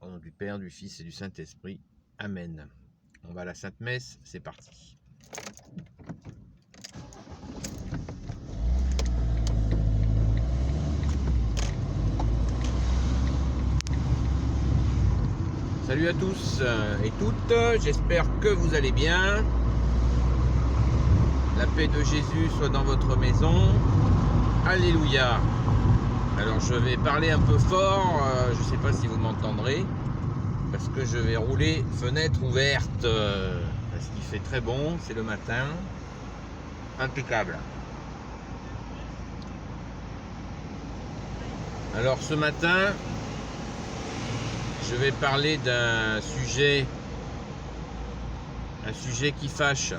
Au nom du Père, du Fils et du Saint-Esprit. Amen. On va à la Sainte Messe, c'est parti. Salut à tous et toutes, j'espère que vous allez bien. La paix de Jésus soit dans votre maison. Alléluia. Alors je vais parler un peu fort, je ne sais pas si vous m'entendrez, parce que je vais rouler fenêtre ouverte, parce qu'il fait très bon, c'est le matin. Impeccable. Alors ce matin, je vais parler d'un sujet qui fâche.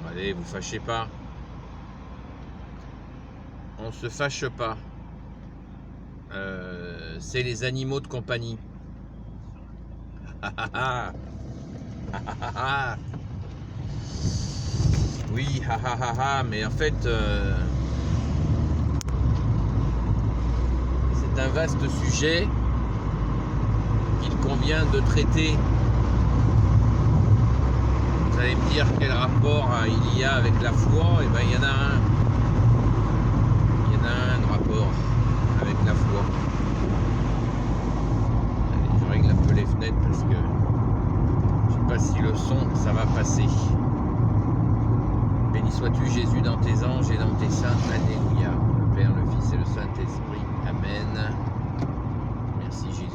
Allez, vous fâchez pas. On se fâche pas. C'est les animaux de compagnie. Oui, mais en fait, c'est un vaste sujet qu'il convient de traiter. Vous allez me dire quel rapport il y a avec la foi. Eh bien, il y en a un. Il y en a un de rapport avec la foi. Allez, je règle un peu les fenêtres parce que je ne sais pas si le son, ça va passer. Béni sois-tu Jésus dans tes anges et dans tes saints. Alléluia. Le Père, le Fils et le Saint-Esprit. Amen. Merci Jésus.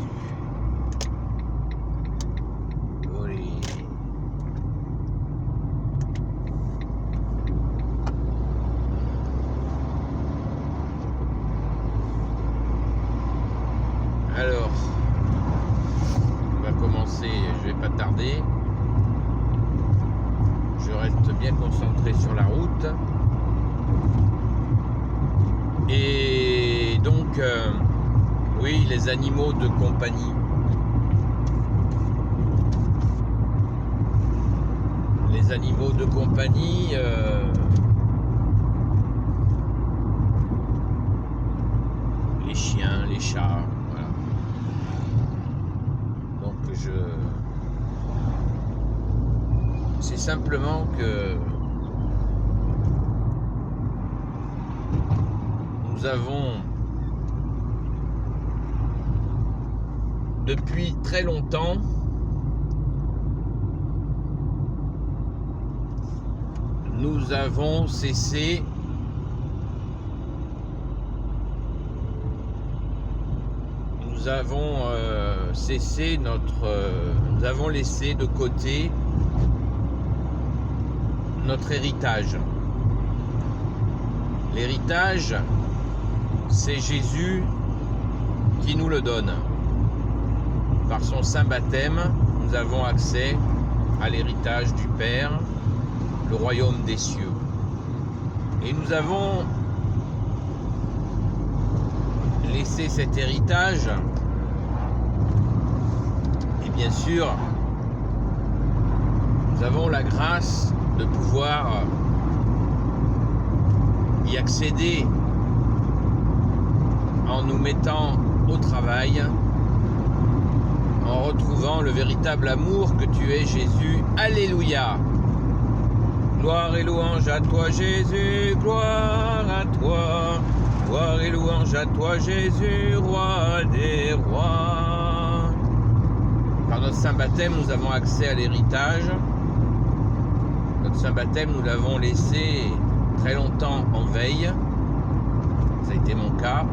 Alors, on va commencer, je vais pas tarder. Je reste bien concentré sur la route. Et donc, oui, les animaux de compagnie. Les animaux de compagnie, les chiens, les chats. C'est simplement que nous avons depuis très longtemps cessé nous avons laissé de côté notre héritage. L'héritage, c'est Jésus qui nous le donne. Par son saint baptême, nous avons accès à l'héritage du Père, le royaume des cieux. Et nous avons laissé cet héritage, et bien sûr, nous avons la grâce de pouvoir y accéder en nous mettant au travail, en retrouvant le véritable amour que tu es, Jésus. Alléluia. Gloire et louange à toi, Jésus, gloire à toi. Gloire et louange à toi, Jésus, roi des rois. Par notre saint baptême, nous avons accès à l'héritage. Notre saint baptême, nous l'avons laissé très longtemps en veille. Ça a été mon cas.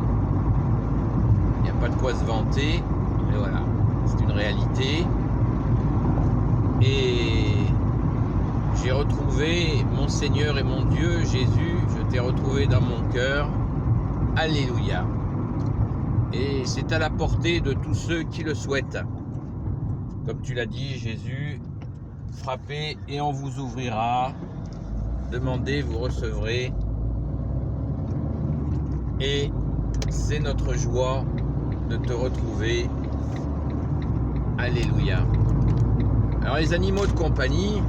Il n'y a pas de quoi se vanter, mais voilà, c'est une réalité. Et j'ai retrouvé mon Seigneur et mon Dieu, Jésus. Je t'ai retrouvé dans mon cœur. Alléluia. Et c'est à la portée de tous ceux qui le souhaitent. Comme tu l'as dit, Jésus, frappez et on vous ouvrira. Demandez, vous recevrez. Et c'est notre joie de te retrouver. Alléluia. Alors les animaux de compagnie,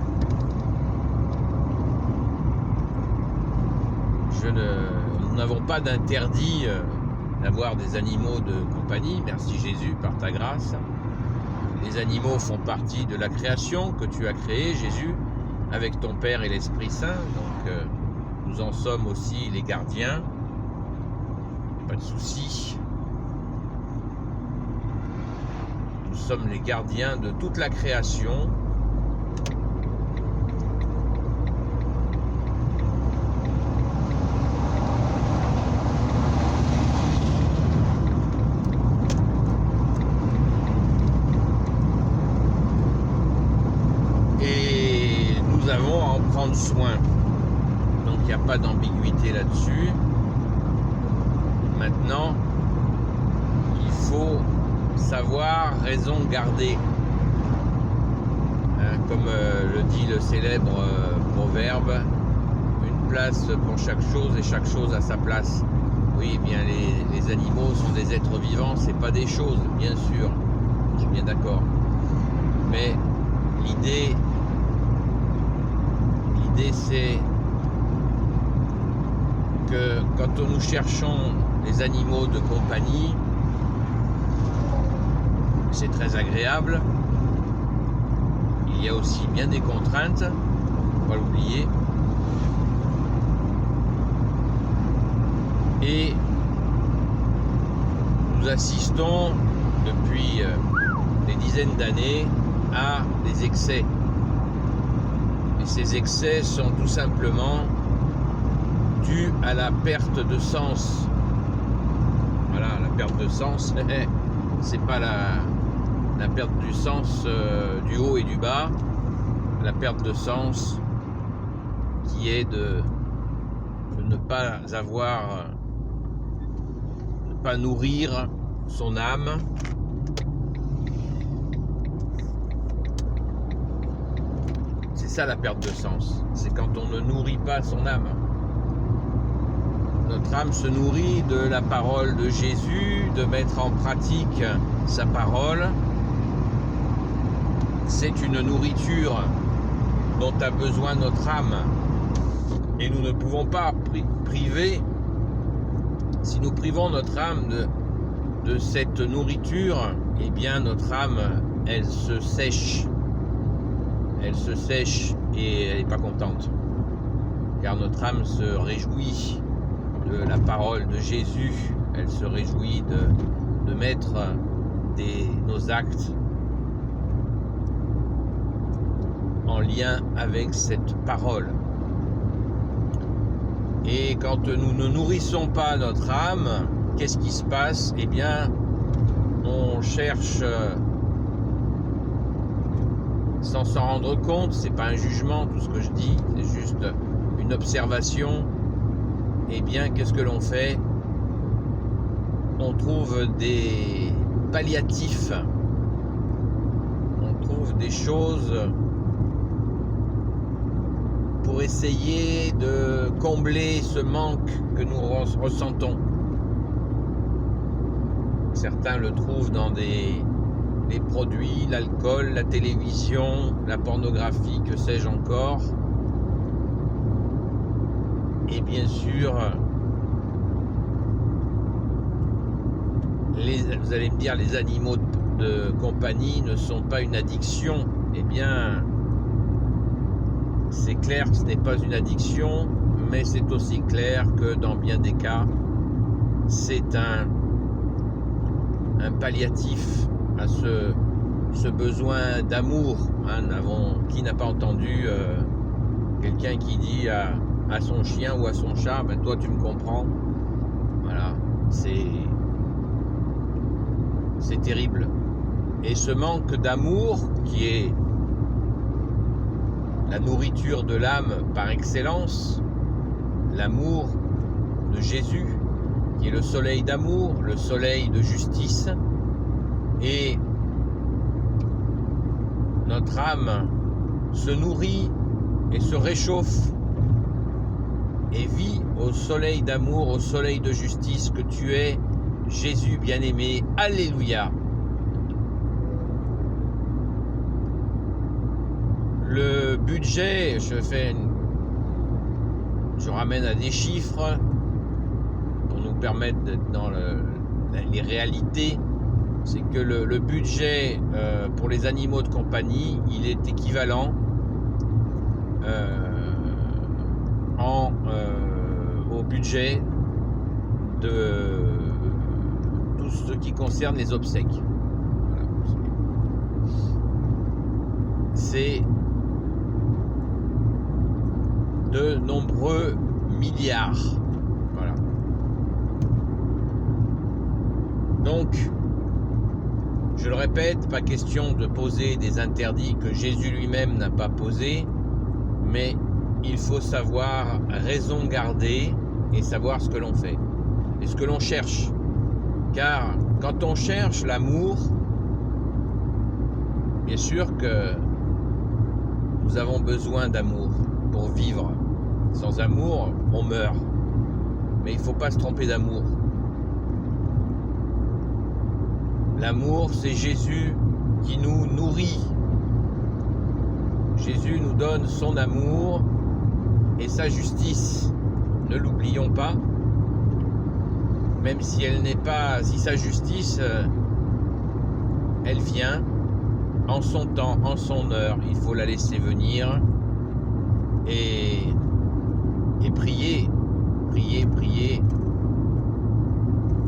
nous n'avons pas d'interdit d'avoir des animaux de compagnie, merci Jésus par ta grâce. Les animaux font partie de la création que tu as créée, Jésus, avec ton Père et l'Esprit Saint. Donc nous en sommes aussi les gardiens. Pas de souci. Nous sommes les gardiens de toute la création. Et nous avons à en prendre soin. Donc il n'y a pas d'ambiguïté là-dessus. Maintenant, il faut savoir raison garder. Comme le dit le célèbre proverbe, une place pour chaque chose et chaque chose à sa place. Oui, eh bien les animaux sont des êtres vivants, c'est pas des choses, bien sûr. Je suis bien d'accord. Mais l'idée c'est que quand nous cherchons les animaux de compagnie, c'est très agréable. Il y a aussi bien des contraintes, faut pas l'oublier. Et nous assistons depuis des dizaines d'années à des excès. Et ces excès sont tout simplement dus à la perte de sens. Voilà, la perte de sens, c'est pas la perte du sens du haut et du bas, la perte de sens qui est de ne pas avoir, ne pas nourrir son âme. C'est ça la perte de sens, c'est quand on ne nourrit pas son âme. Notre âme se nourrit de la parole de Jésus, de mettre en pratique sa parole. C'est une nourriture dont a besoin notre âme. Et nous ne pouvons pas priver, si nous privons notre âme de cette nourriture, eh bien notre âme, elle se sèche. Elle se sèche et elle n'est pas contente. Car notre âme se réjouit de la parole de Jésus. Elle se réjouit de mettre nos actes en lien avec cette parole. Et quand nous ne nourrissons pas notre âme, qu'est-ce qui se passe? Eh bien, on cherche, sans s'en rendre compte, c'est pas un jugement tout ce que je dis, c'est juste une observation. Eh bien, qu'est-ce que l'on fait? On trouve des palliatifs, on trouve des choses pour essayer de combler ce manque que nous ressentons. Certains le trouvent dans les produits, l'alcool, la télévision, la pornographie, que sais-je encore. Et bien sûr, vous allez me dire, les animaux de compagnie ne sont pas une addiction. Eh bien, c'est clair que ce n'est pas une addiction, mais c'est aussi clair que dans bien des cas, c'est un palliatif à ce besoin d'amour. Qui n'a pas entendu quelqu'un qui dit à son chien ou à son chat, ben toi tu me comprends. Voilà, c'est terrible. Et ce manque d'amour qui est la nourriture de l'âme par excellence, l'amour de Jésus, qui est le soleil d'amour, le soleil de justice, et notre âme se nourrit et se réchauffe et vit au soleil d'amour, au soleil de justice que tu es, Jésus bien-aimé. Alléluia. Le budget, je ramène à des chiffres pour nous permettre d'être dans les réalités. c'est que le budget pour les animaux de compagnie, il est équivalent au budget de tout ce qui concerne les obsèques. Voilà. C'est de nombreux milliards. Voilà. Donc, je le répète, pas question de poser des interdits que Jésus lui-même n'a pas posés, mais il faut savoir raison garder et savoir ce que l'on fait et ce que l'on cherche. Car quand on cherche l'amour, bien sûr que nous avons besoin d'amour pour vivre. Sans amour, on meurt. Mais il ne faut pas se tromper d'amour. L'amour, c'est Jésus qui nous nourrit. Jésus nous donne son amour et sa justice. Ne l'oublions pas. Même si elle n'est pas, si sa justice, elle vient en son temps, en son heure. Il faut la laisser venir et prier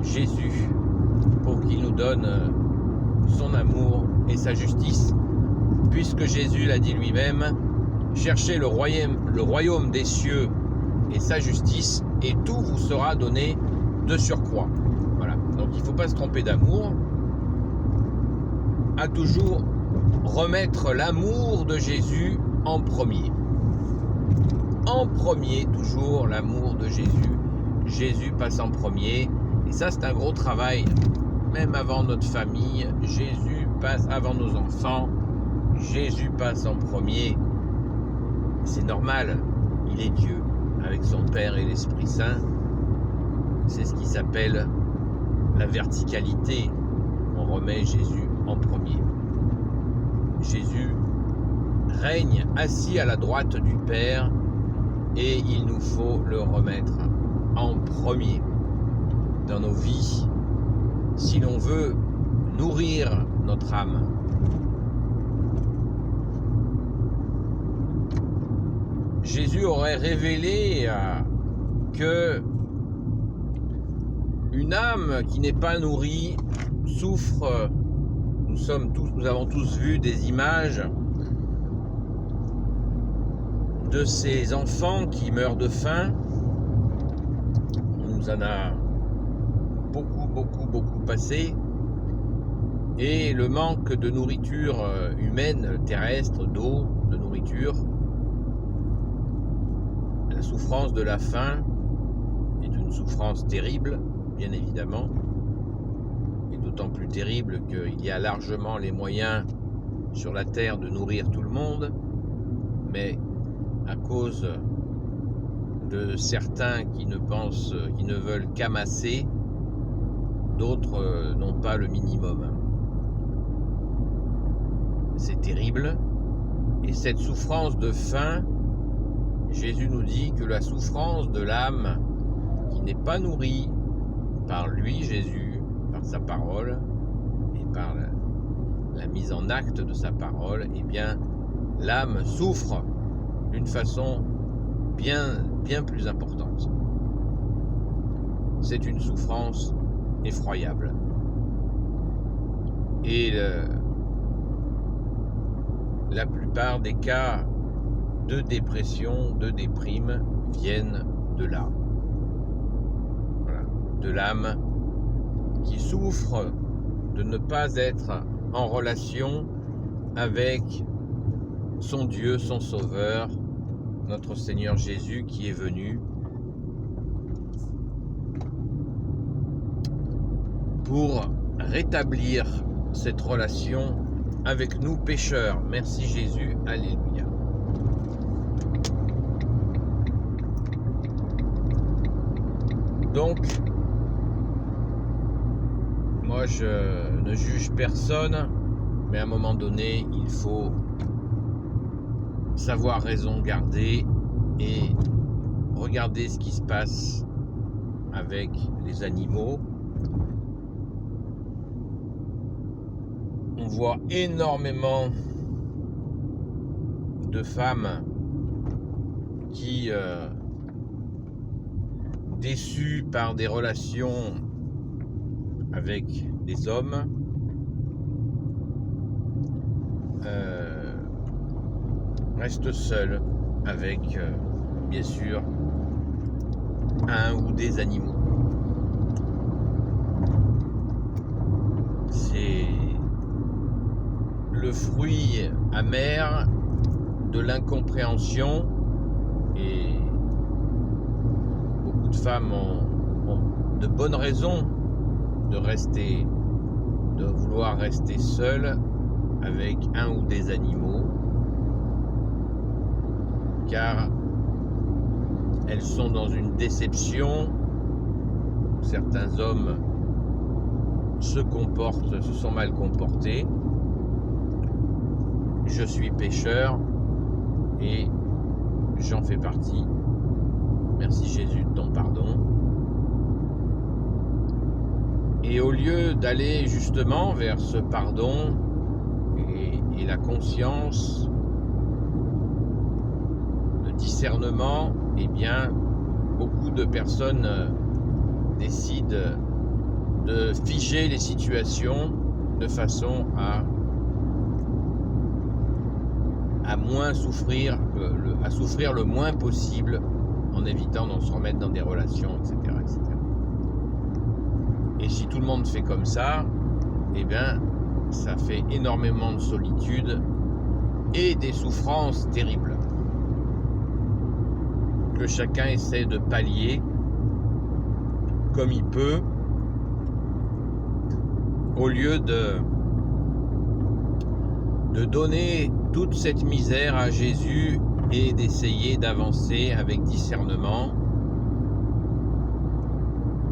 Jésus pour qu'il nous donne son amour et sa justice, puisque Jésus l'a dit lui-même, cherchez le royaume des cieux et sa justice, et tout vous sera donné de surcroît. Voilà. Donc il ne faut pas se tromper d'amour, à toujours remettre l'amour de Jésus en premier. En premier, toujours l'amour de Jésus. Jésus passe en premier. Et ça, c'est un gros travail. Même avant notre famille, Jésus passe avant nos enfants. Jésus passe en premier. C'est normal. Il est Dieu, avec son Père et l'Esprit Saint. C'est ce qui s'appelle la verticalité. On remet Jésus en premier. Jésus règne assis à la droite du Père et il nous faut le remettre en premier dans nos vies si l'on veut nourrir notre âme. Jésus aurait révélé que une âme qui n'est pas nourrie souffre. Nous avons tous vu des images de ces enfants qui meurent de faim. On nous en a beaucoup passé. Et le manque de nourriture humaine, terrestre, d'eau, de nourriture, la souffrance de la faim est une souffrance terrible, bien évidemment, et d'autant plus terrible qu'il y a largement les moyens sur la terre de nourrir tout le monde, mais à cause de certains qui ne veulent qu'amasser, d'autres n'ont pas le minimum. C'est terrible. Et cette souffrance de faim, Jésus nous dit que la souffrance de l'âme qui n'est pas nourrie par lui, Jésus, par sa parole et par la mise en acte de sa parole, eh bien, l'âme souffre d'une façon bien plus importante. C'est une souffrance effroyable. Et la plupart des cas de dépression, de déprime viennent de là. Voilà. De l'âme qui souffre de ne pas être en relation avec son Dieu, son Sauveur, notre Seigneur Jésus qui est venu pour rétablir cette relation avec nous pécheurs. Merci Jésus, alléluia. Donc, moi je ne juge personne, mais à un moment donné, il faut savoir raison garder et regarder ce qui se passe avec les animaux. on voit énormément de femmes qui, déçues par des relations avec des hommes, restent seules avec, bien sûr, un ou des animaux. C'est le fruit amer de l'incompréhension, et beaucoup de femmes ont de bonnes raisons de vouloir rester seules avec un ou des animaux, car elles sont dans une déception. Certains hommes se sont mal comportés. Je suis pécheur et j'en fais partie. Merci Jésus de ton pardon. Et au lieu d'aller justement vers ce pardon et la conscience, le discernement, eh bien, beaucoup de personnes décident de figer les situations de façon à moins souffrir, à souffrir le moins possible, en évitant de se remettre dans des relations, etc., etc. Et si tout le monde fait comme ça, eh bien, ça fait énormément de solitude et des souffrances terribles que chacun essaie de pallier comme il peut, au lieu de donner toute cette misère à Jésus et d'essayer d'avancer avec discernement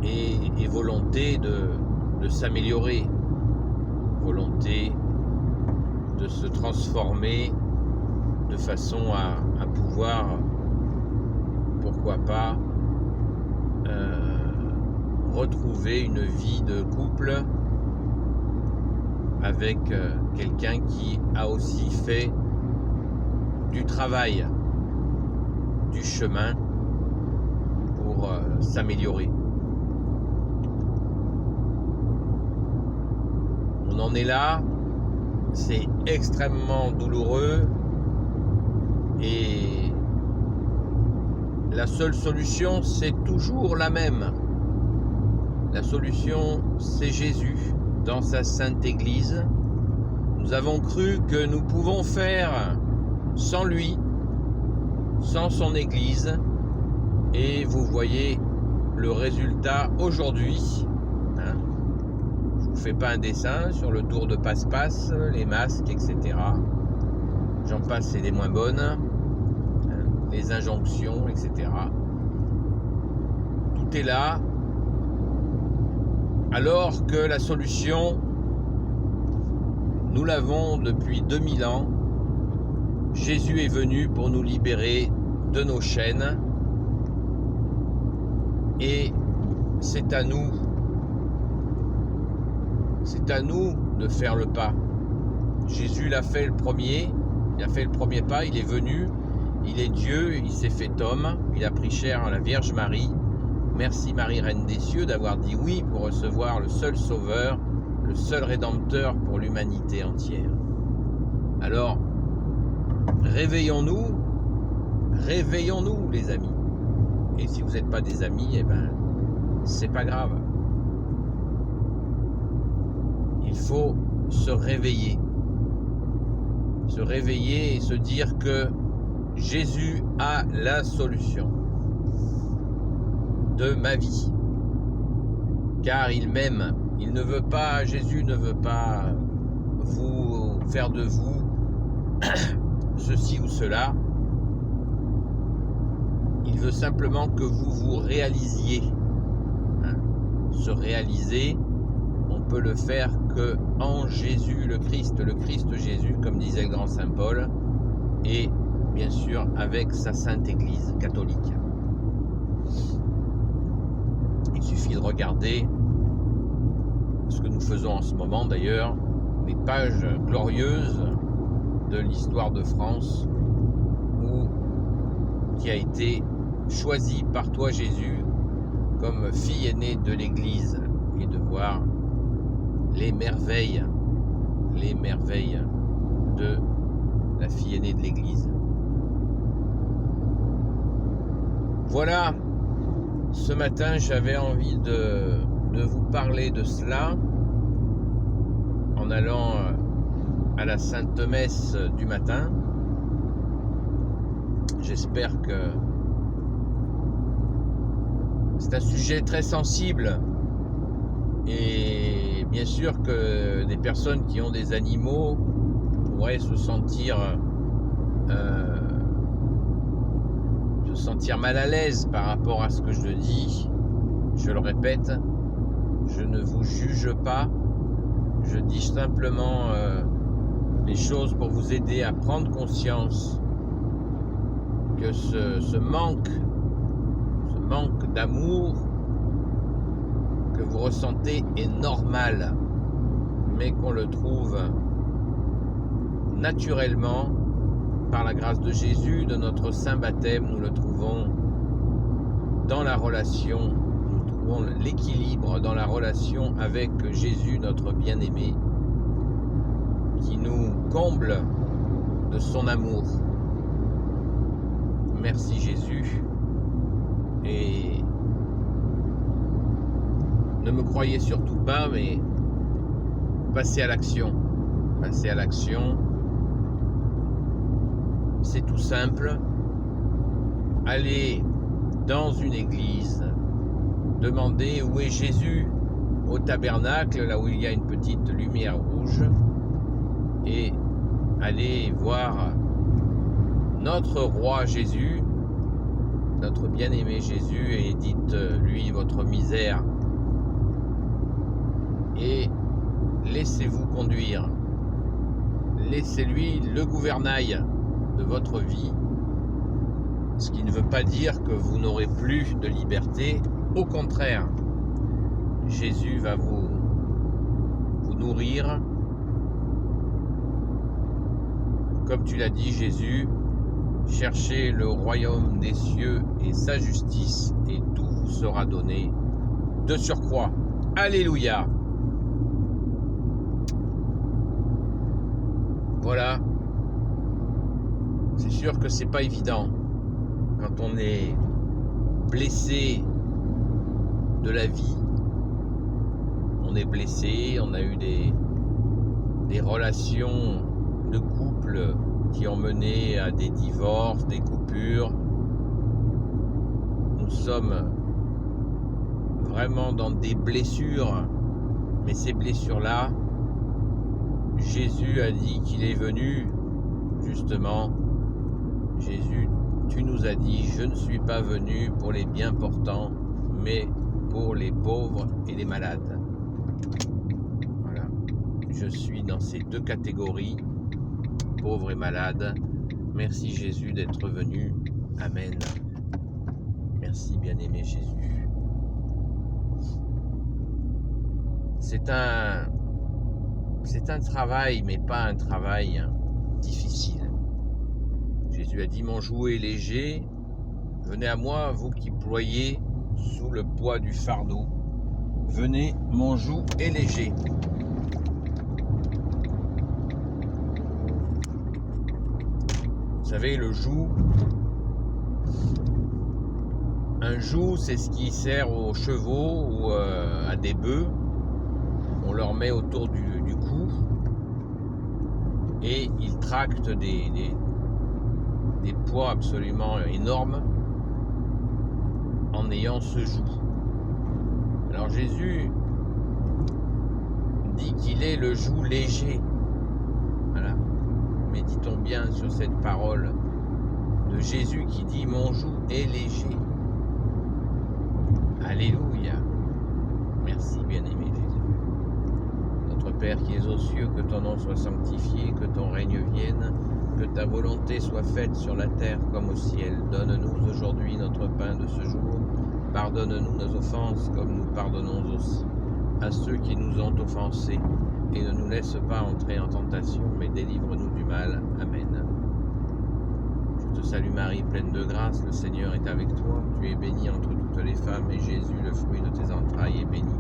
et volonté de s'améliorer, volonté de se transformer de façon à pouvoir, pourquoi pas, retrouver une vie de couple avec quelqu'un qui a aussi fait du travail, du chemin pour s'améliorer. On en est là, c'est extrêmement douloureux, et la seule solution, c'est toujours la même. La solution, c'est Jésus. Dans sa sainte Église, nous avons cru que nous pouvons faire sans lui, sans son Église, et vous voyez le résultat aujourd'hui. Je vous fais pas un dessin sur le tour de passe-passe, les masques, etc. J'en passe, et des moins bonnes, les injonctions, etc. Tout est là. Alors que la solution, nous l'avons depuis 2000 ans. Jésus est venu pour nous libérer de nos chaînes. Et c'est à nous de faire le pas. Jésus l'a fait le premier, il a fait le premier pas, il est venu, il est Dieu, il s'est fait homme, il a pris chair à la Vierge Marie. Merci Marie, Reine des cieux, d'avoir dit oui pour recevoir le seul sauveur, le seul rédempteur pour l'humanité entière. Alors, réveillons-nous les amis. Et si vous n'êtes pas des amis, eh ben, c'est pas grave. Il faut se réveiller et se dire que Jésus a la solution de ma vie, car il m'aime. Jésus ne veut pas vous faire de vous ceci ou cela. Il veut simplement que vous vous réalisiez. Se réaliser, on peut le faire que en Jésus le Christ Jésus, comme disait le grand saint Paul, et bien sûr avec sa sainte Église catholique. Il suffit de regarder ce que nous faisons en ce moment d'ailleurs, des pages glorieuses de l'histoire de France qui a été choisie par toi Jésus comme fille aînée de l'Église, et de voir les merveilles de la fille aînée de l'Église. Voilà, ce matin j'avais envie de vous parler de cela en allant à la Sainte Messe du matin. J'espère que c'est un sujet très sensible, et bien sûr que des personnes qui ont des animaux pourraient se sentir mal à l'aise par rapport à ce que je dis. Je le répète, je ne vous juge pas, je dis simplement les choses pour vous aider à prendre conscience que ce manque d'amour que vous ressentez est normal, mais qu'on le trouve naturellement par la grâce de Jésus, de notre saint baptême. Nous le trouvons dans la relation, nous trouvons l'équilibre dans la relation avec Jésus, notre bien-aimé, qui nous comble de son amour. Merci Jésus, et ne me croyez surtout pas, mais passez à l'action. Passez à l'action. C'est tout simple. Allez dans une église, demandez où est Jésus au tabernacle, là où il y a une petite lumière rouge, et allez voir notre roi Jésus, notre bien-aimé Jésus, et dites-lui votre misère, et laissez-vous conduire. Laissez-lui le gouvernail de votre vie, ce qui ne veut pas dire que vous n'aurez plus de liberté. Au contraire, Jésus va vous nourrir. Comme tu l'as dit, Jésus, cherchez le royaume des cieux et sa justice, et tout vous sera donné de surcroît. Alléluia. Voilà. C'est sûr que c'est pas évident quand on est blessé de la vie. On est blessé, on a eu des relations de couple qui ont mené à des divorces, des coupures. Nous sommes vraiment dans des blessures, mais ces blessures-là, Jésus a dit qu'il est venu, justement. Jésus, tu nous as dit, je ne suis pas venu pour les bien portants, mais pour les pauvres et les malades. Voilà. Je suis dans ces deux catégories, pauvres et malades. Merci Jésus d'être venu. Amen. Merci bien-aimé Jésus. C'est un travail, mais pas un travail difficile. Jésus a dit, mon joug est léger, venez à moi, vous qui ployez sous le poids du fardeau. Venez, mon joug est léger. Vous savez, le joug, un joug, c'est ce qui sert aux chevaux ou à des bœufs. On leur met autour du cou et ils tractent des poids absolument énormes en ayant ce joug. Alors Jésus dit qu'il est le joug léger. Voilà. Méditons bien sur cette parole de Jésus qui dit mon joug est léger. Alléluia. Merci bien-aimé Jésus. Notre Père qui es aux cieux, que ton nom soit sanctifié, que ton règne vienne, que ta volonté soit faite sur la terre comme au ciel. Donne-nous aujourd'hui notre pain de ce jour. Pardonne-nous nos offenses comme nous pardonnons aussi à ceux qui nous ont offensés. et ne nous laisse pas entrer en tentation, mais délivre-nous du mal. Amen. Je te salue Marie, pleine de grâce, le Seigneur est avec toi. Tu es bénie entre toutes les femmes, et Jésus, le fruit de tes entrailles, est béni.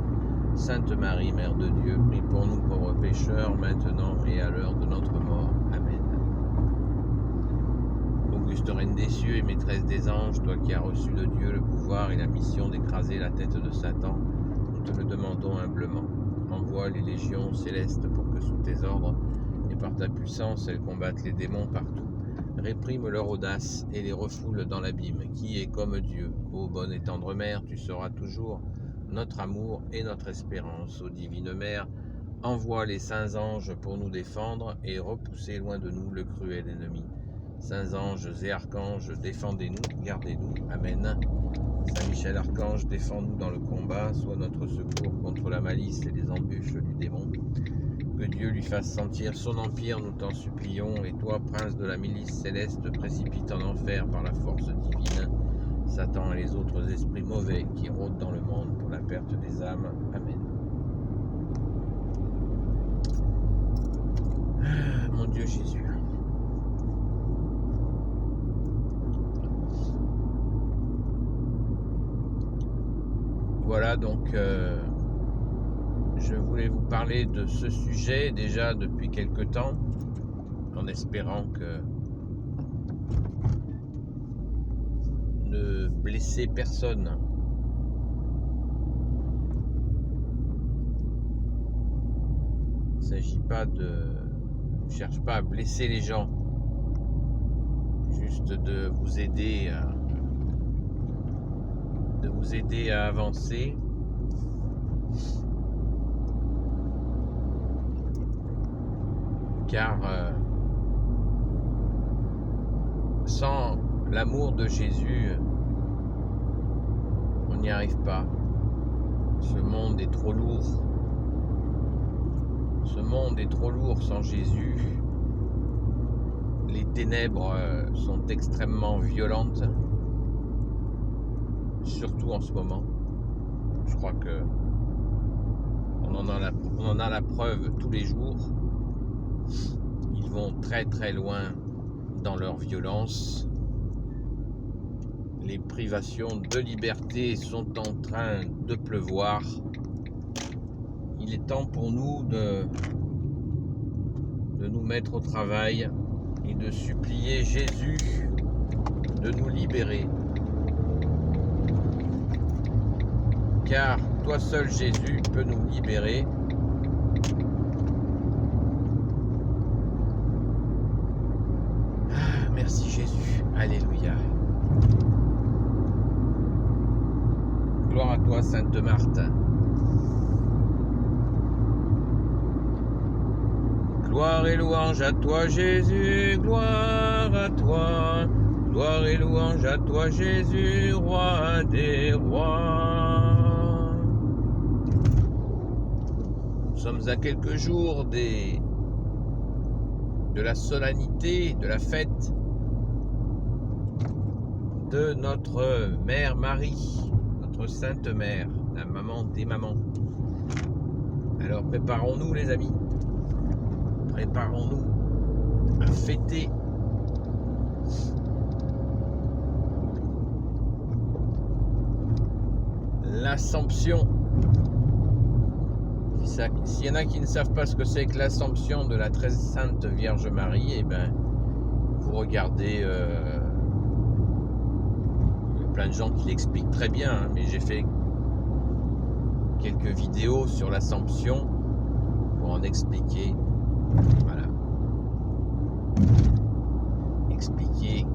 Sainte Marie, Mère de Dieu, prie pour nous pauvres pécheurs, maintenant et à l'heure de notre mort. Amen. Auguste Reine des cieux et maîtresse des anges, toi qui as reçu de Dieu le pouvoir et la mission d'écraser la tête de Satan, nous te le demandons humblement. Envoie les légions célestes pour que sous tes ordres et par ta puissance elles combattent les démons partout. Réprime leur audace et les refoule dans l'abîme. Qui est comme Dieu? Ô bonne et tendre Mère, tu seras toujours notre amour et notre espérance. Ô divine Mère, envoie les saints anges pour nous défendre et repousser loin de nous le cruel ennemi. Saints anges et archanges, défendez-nous, gardez-nous. Amen. Saint Michel Archange, défends-nous dans le combat, sois notre secours contre la malice et les embûches du démon. Que Dieu lui fasse sentir son empire, nous t'en supplions. Et toi, prince de la milice céleste, précipite en enfer par la force divine Satan et les autres esprits mauvais qui rôdent dans le monde pour la perte des âmes. Amen. Mon Dieu Jésus. Voilà, donc je voulais vous parler de ce sujet déjà depuis quelque temps, en espérant que ne blesser personne. Il ne s'agit pas de... Je ne cherche pas à blesser les gens, juste de vous aider à avancer. Car sans l'amour de Jésus, on n'y arrive pas. Ce monde est trop lourd. Ce monde est trop lourd sans Jésus. Les ténèbres sont extrêmement violentes, surtout en ce moment. Je crois que on en a la preuve tous les jours. Ils vont très très loin dans leur violence. Les privations de liberté sont en train de pleuvoir. Il est temps pour nous de nous mettre au travail et de supplier Jésus de nous libérer. Car toi seul Jésus peux nous libérer. Merci Jésus, alléluia. Gloire à toi Sainte Marthe. Gloire et louange à toi Jésus, gloire à toi. Gloire et louange à toi Jésus, roi des rois. Nous sommes à quelques jours de la solennité, de la fête de notre Mère Marie, notre Sainte Mère, la maman des mamans. Alors préparons-nous les amis, préparons-nous à fêter l'Assomption. S'il y en a qui ne savent pas ce que c'est que l'Assomption de la très sainte Vierge Marie, eh ben, vous regardez... plein de gens qui l'expliquent très bien, hein, mais j'ai fait quelques vidéos sur l'Assomption pour en expliquer. Voilà. Expliquer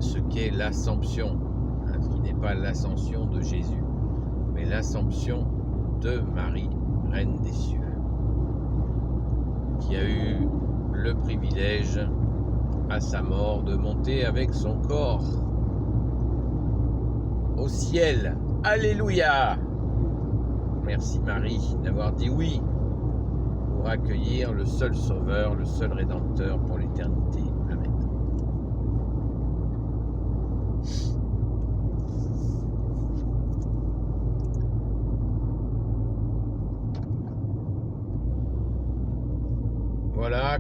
ce qu'est l'Assomption, hein, ce qui n'est pas l'ascension de Jésus, mais l'Assomption de Marie, Reine des cieux, qui a eu le privilège à sa mort de monter avec son corps au ciel. Alléluia. Merci Marie d'avoir dit oui pour accueillir le seul sauveur, le seul rédempteur pour l'éternité. Amen.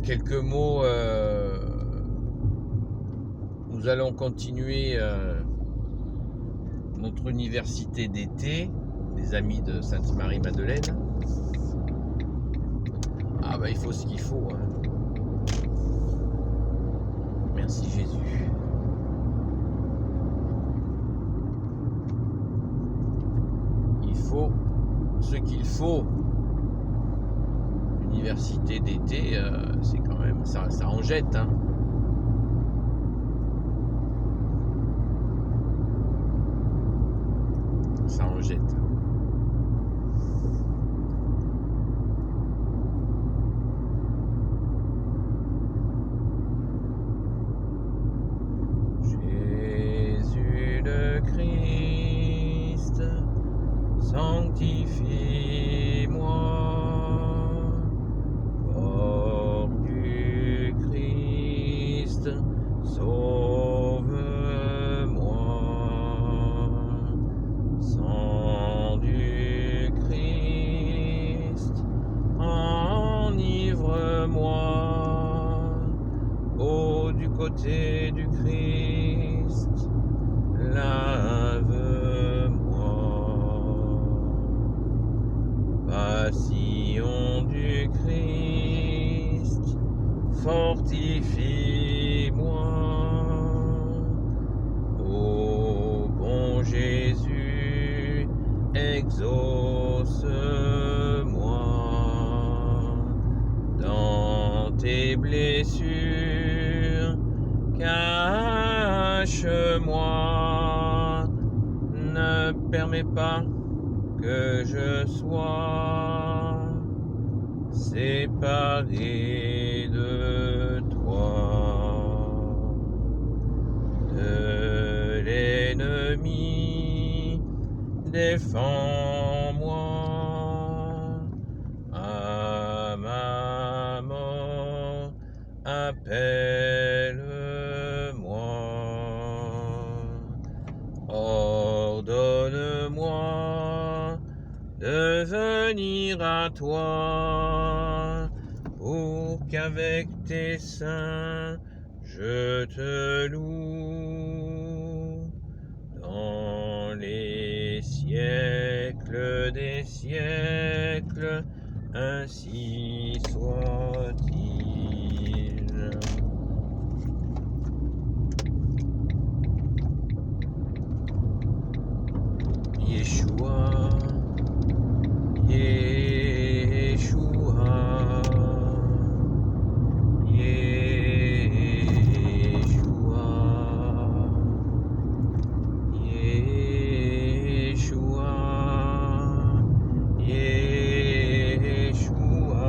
quelques mots, nous allons continuer notre université d'été, les amis de Sainte-Marie-Madeleine. Ah bah il faut ce qu'il faut, hein. Merci Jésus. Il faut ce qu'il faut. L'université d'été, c'est quand même, ça en jette, hein. Ça en jette. Jésus le Christ, sanctifie-moi. Corps du Christ, sauve-moi. Sang du Christ, enivre-moi. Eau du côté du Christ, lave-moi. Passion du Christ, fortifie-moi. Ô bon Jésus, exauce-moi. Dans tes blessures, cache-moi. Ne permets pas que je sois séparé de toi, de l'ennemi. Défends-moi. À ma mort, appelle-moi. Ordonne-moi de venir à toi, pour qu'avec tes saints je te loue. Dans les siècles des siècles, ainsi soit-il. Yeshua, Yeshua, Yeshua, Yeshua, Yeshua.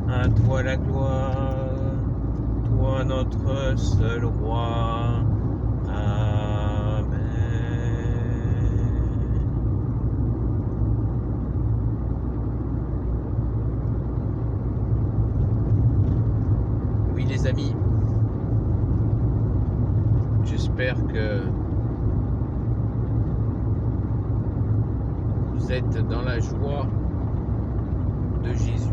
À toi la gloire, toi notre seul roi. Les amis, j'espère que vous êtes dans la joie de Jésus.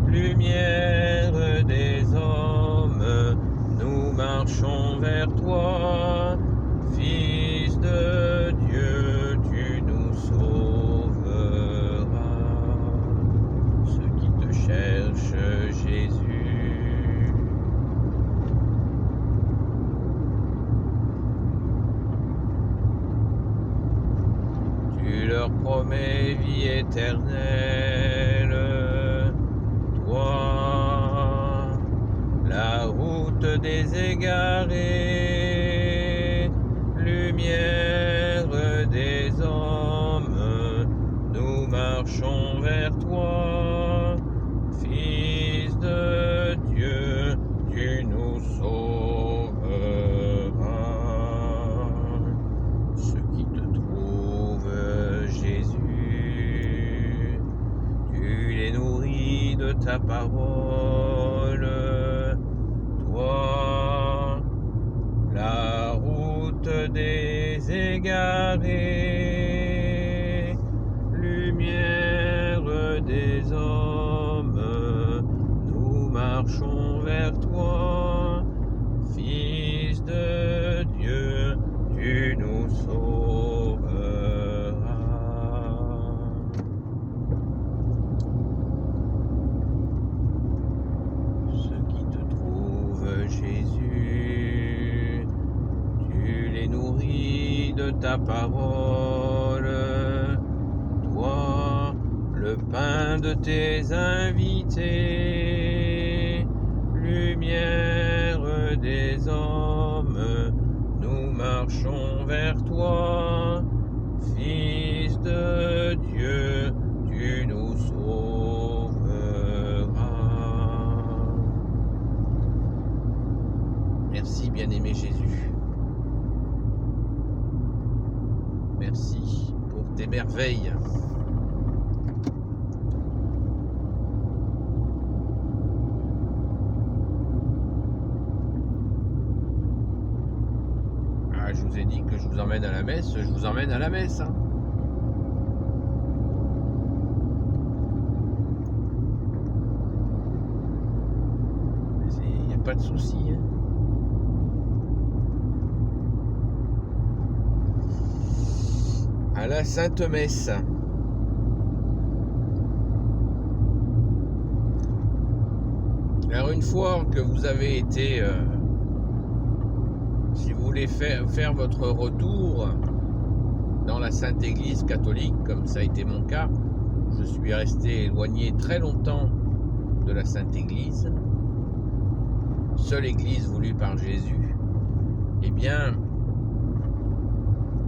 Lumière des hommes, nous marchons vers toi, Fils de Dieu, tu nous sauveras. Ceux qui te cherchent, Jésus, tu leur promets vie éternelle. Toi, la route des égarés, lumière des hommes, nous marchons vers toi, Fils de Dieu, tu nous sauveras. Ceux qui te trouvent, Jésus, tu les nourris de ta parole. Toi, la route des égarés, lumière marchons vers toi. Fils de Dieu, tu nous sauveras. Ceux qui te trouvent, Jésus, tu les nourris de ta parole. Toi, le pain de tes invités, lumière des hommes, nous marchons vers toi. Fils de Dieu, tu nous sauveras. Merci, bien-aimé Jésus. Merci pour tes merveilles. Je vous ai dit que je vous emmène à la messe, je vous emmène à la messe. Il n'y a pas de souci. À la Sainte Messe. Alors une fois que vous avez été... si vous voulez faire votre retour dans la Sainte Église catholique, comme ça a été mon cas, je suis resté éloigné très longtemps de la Sainte Église, seule Église voulue par Jésus, eh bien,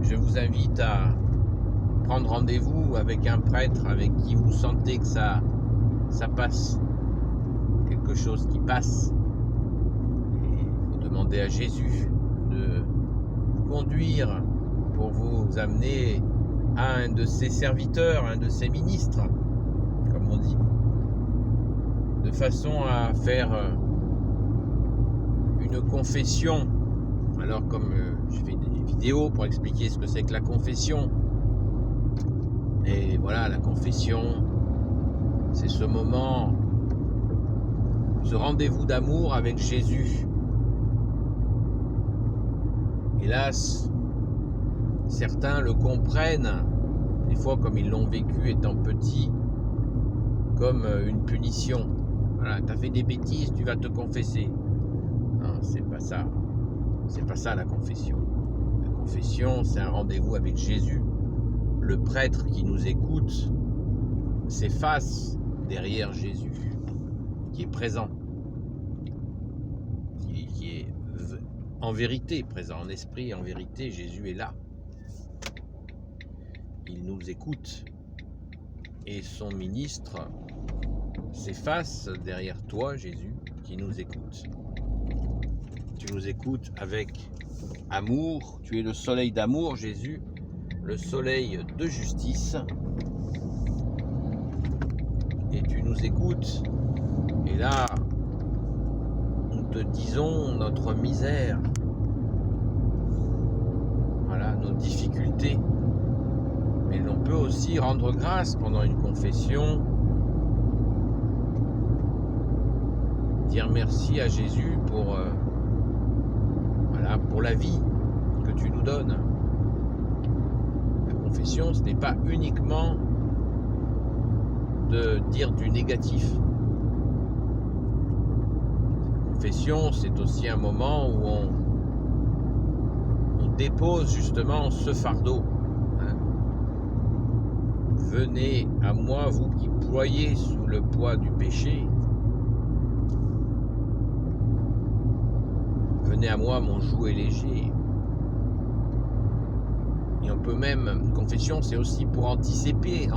je vous invite à prendre rendez-vous avec un prêtre avec qui vous sentez que ça passe, quelque chose qui passe, et vous demandez à Jésus de vous conduire pour vous amener à un de ses serviteurs, un de ses ministres, comme on dit, de façon à faire une confession. Alors comme je fais des vidéos pour expliquer ce que c'est que la confession, et voilà, la confession, c'est ce moment, ce rendez-vous d'amour avec Jésus. Hélas, certains le comprennent, des fois comme ils l'ont vécu étant petits, comme une punition. Voilà, t'as fait des bêtises, tu vas te confesser. Non, c'est pas ça. C'est pas ça la confession. La confession, c'est un rendez-vous avec Jésus. Le prêtre qui nous écoute s'efface derrière Jésus, qui est présent, qui est en vérité présent, en esprit, en vérité, Jésus est là. Il nous écoute. Et son ministre s'efface derrière toi, Jésus, qui nous écoute. Tu nous écoutes avec amour. Tu es le soleil d'amour, Jésus, le soleil de justice. Et tu nous écoutes. Et là, nous te disons notre misère. Voilà, nos difficultés. Mais l'on peut aussi rendre grâce pendant une confession, dire merci à Jésus pour la vie que tu nous donnes. La confession, ce n'est pas uniquement de dire du négatif. La confession, c'est aussi un moment où on dépose justement ce fardeau. Venez à moi, vous qui ployez sous le poids du péché. Venez à moi, mon joug est léger. Et on peut même, une confession, c'est aussi pour anticiper.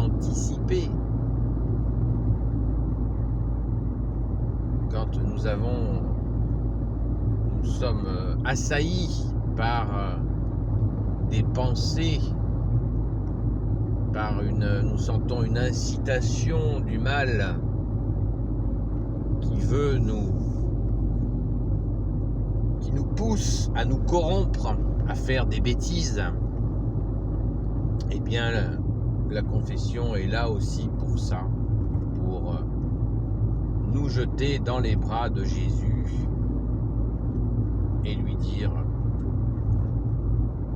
Quand nous sommes assaillis par des pensées, nous sentons une incitation du mal qui nous pousse à nous corrompre, à faire des bêtises. Eh bien, la confession est là aussi pour ça, pour nous jeter dans les bras de Jésus et lui dire: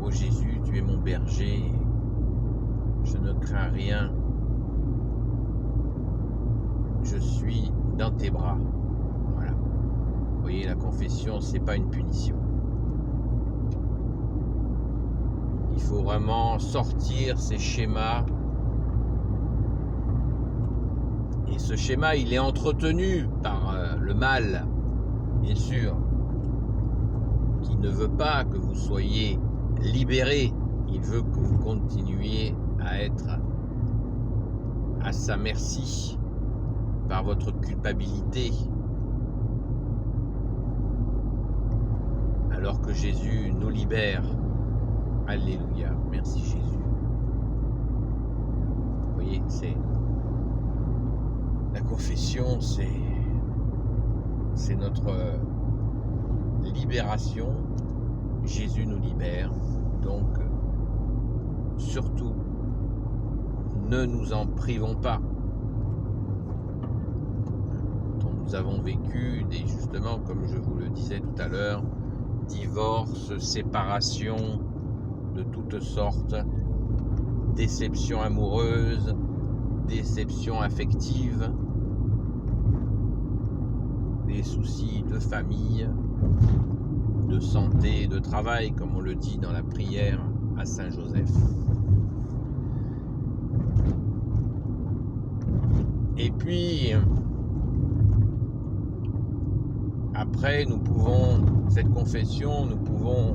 ô Jésus, tu es mon berger, je ne crains rien, je suis dans tes bras. Voilà. Vous voyez, la confession, c'est pas une punition. Il faut vraiment sortir ces schémas. Et ce schéma, il est entretenu par le mal, bien sûr, qui ne veut pas que vous soyez libérés. Il veut que vous continuiez à être à sa merci par votre culpabilité. Alors que Jésus nous libère. Alléluia. Merci Jésus. Vous voyez, c'est la confession, c'est notre libération. Jésus nous libère. Donc, surtout, ne nous en privons pas. Nous avons vécu, justement, comme je vous le disais tout à l'heure, divorce, séparation de toutes sortes, déception amoureuse, déception affective, des soucis de famille, de santé, de travail, comme on le dit dans la prière à Saint Joseph. Et puis, après, cette confession, nous pouvons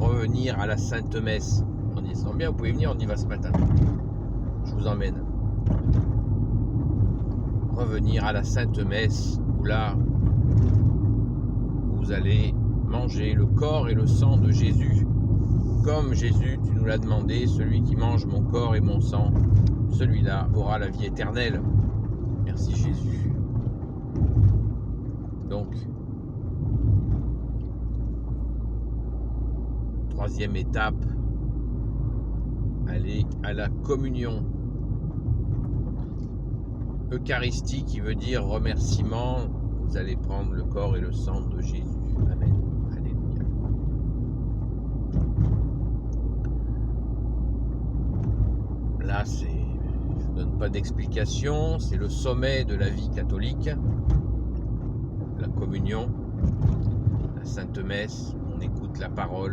revenir à la Sainte Messe. En disant bien, vous pouvez venir, on y va ce matin. Je vous emmène. Revenir à la Sainte Messe, où là, vous allez manger le corps et le sang de Jésus. Comme Jésus, tu nous l'as demandé, celui qui mange mon corps et mon sang, celui-là aura la vie éternelle. Merci Jésus. Donc, troisième étape, aller à la communion. Eucharistie qui veut dire remerciement, vous allez prendre le corps et le sang de Jésus. Amen. Alléluia. Là, je ne donne pas d'explication, c'est le sommet de la vie catholique. La communion, la Sainte Messe, on écoute la parole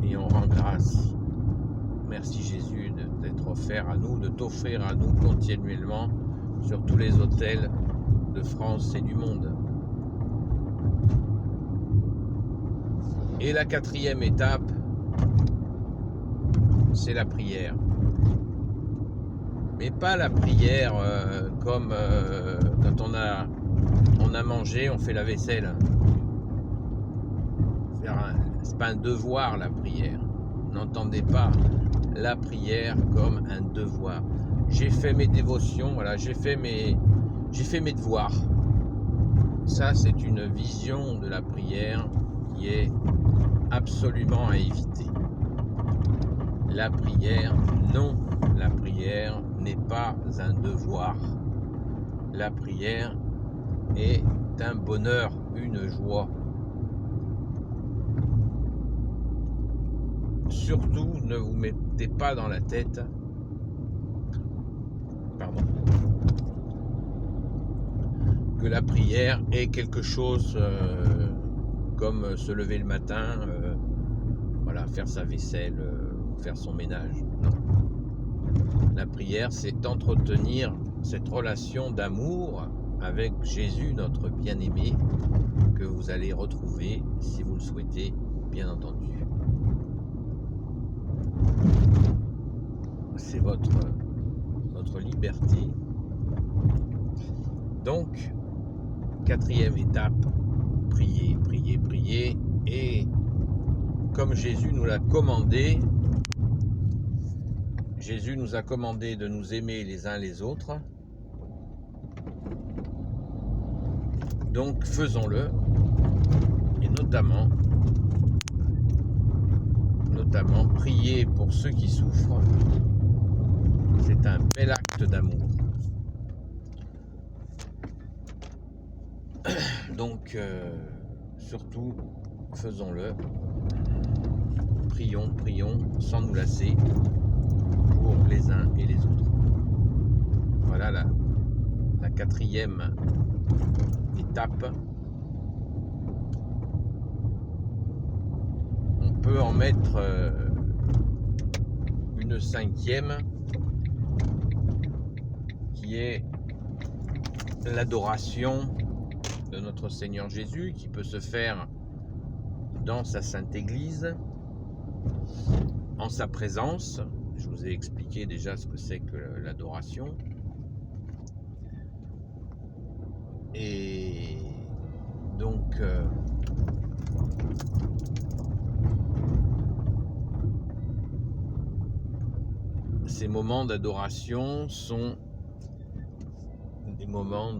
et on rend grâce. Merci Jésus d'être offert à nous, de t'offrir à nous continuellement sur tous les autels de France et du monde. Et la quatrième étape, c'est la prière. Mais pas la prière comme quand on a mangé, on fait la vaisselle. C'est pas un devoir la prière. N'entendez pas la prière comme un devoir. J'ai fait mes dévotions, voilà, j'ai fait mes devoirs. Ça, c'est une vision de la prière qui est absolument à éviter. La prière, non, la prière n'est pas un devoir. La prière est un bonheur, une joie. Surtout, ne vous mettez pas dans la tête, que la prière est quelque chose comme se lever le matin, faire sa vaisselle, faire son ménage. Non. La prière, c'est entretenir cette relation d'amour avec Jésus, notre bien-aimé, que vous allez retrouver, si vous le souhaitez, bien entendu. C'est votre liberté. Donc, quatrième étape, prier, prier, prier. Et comme Jésus nous l'a commandé, Jésus nous a commandé de nous aimer les uns les autres. Donc faisons-le, et notamment prier pour ceux qui souffrent. C'est un bel acte d'amour. Donc, surtout, faisons-le. Prions, prions, sans nous lasser, pour les uns et les autres. Voilà la quatrième étape. On peut en mettre une cinquième, qui est l'adoration de notre Seigneur Jésus, qui peut se faire dans sa Sainte Église, en sa présence. Je vous ai expliqué déjà ce que c'est que l'adoration. Et donc, ces moments d'adoration sont des moments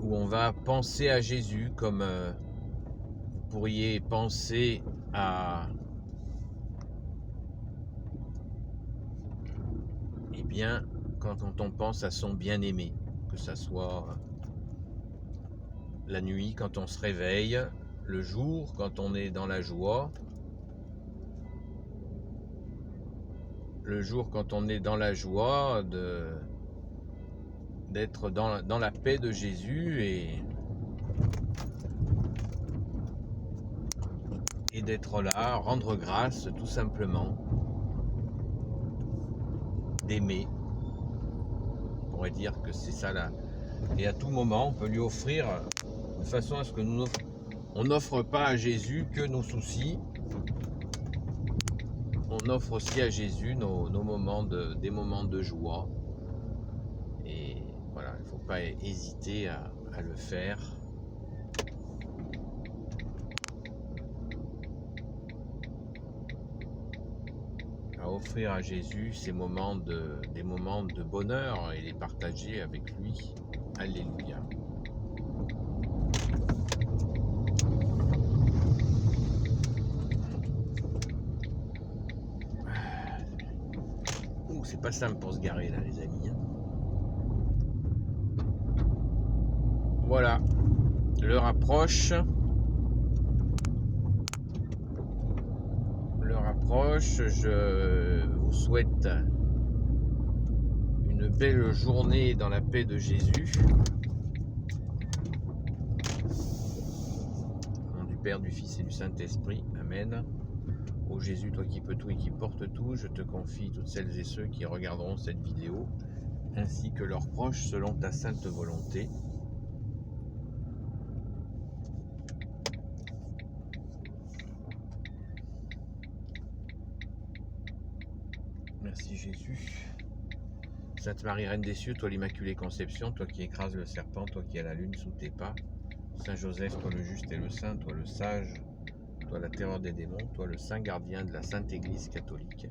où on va penser à Jésus, comme vous pourriez penser à, eh bien, quand on pense à son bien-aimé, que ça soit la nuit quand on se réveille, le jour quand on est dans la joie, le jour quand on est dans la joie d'être dans la paix de Jésus et d'être là, rendre grâce tout simplement, d'aimer. On pourrait dire que c'est ça là. Et à tout moment, on peut lui offrir, de façon à ce que on n'offre pas à Jésus que nos soucis. On offre aussi à Jésus des moments de joie. Et voilà, il ne faut pas hésiter à le faire. À offrir à Jésus des moments de bonheur et les partager avec lui. Alléluia. C'est pas simple pour se garer là, les amis. Voilà, l'heure approche. Je vous souhaite une belle journée dans la paix de Jésus. Au nom du Père, du Fils et du Saint-Esprit. Amen. Ô Jésus, toi qui peux tout et qui portes tout, je te confie toutes celles et ceux qui regarderont cette vidéo, ainsi que leurs proches, selon ta sainte volonté. Merci Jésus. Sainte Marie, Reine des cieux, toi l'Immaculée Conception, toi qui écrases le serpent, toi qui as la lune sous tes pas. Saint Joseph, toi le juste et le saint, toi le sage, toi la terreur des démons, toi le saint gardien de la Sainte Église catholique.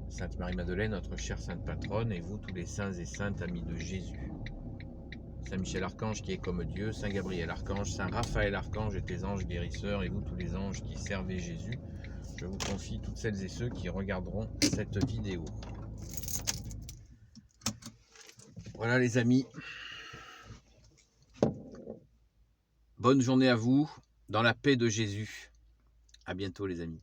Sainte Marie-Madeleine, notre chère sainte patronne, et vous tous les saints et saintes amis de Jésus. Saint Michel Archange qui est comme Dieu, Saint Gabriel Archange, Saint Raphaël Archange et tes anges guérisseurs, et vous tous les anges qui servez Jésus, je vous confie toutes celles et ceux qui regarderont cette vidéo. Voilà les amis. Bonne journée à vous, dans la paix de Jésus. À bientôt les amis.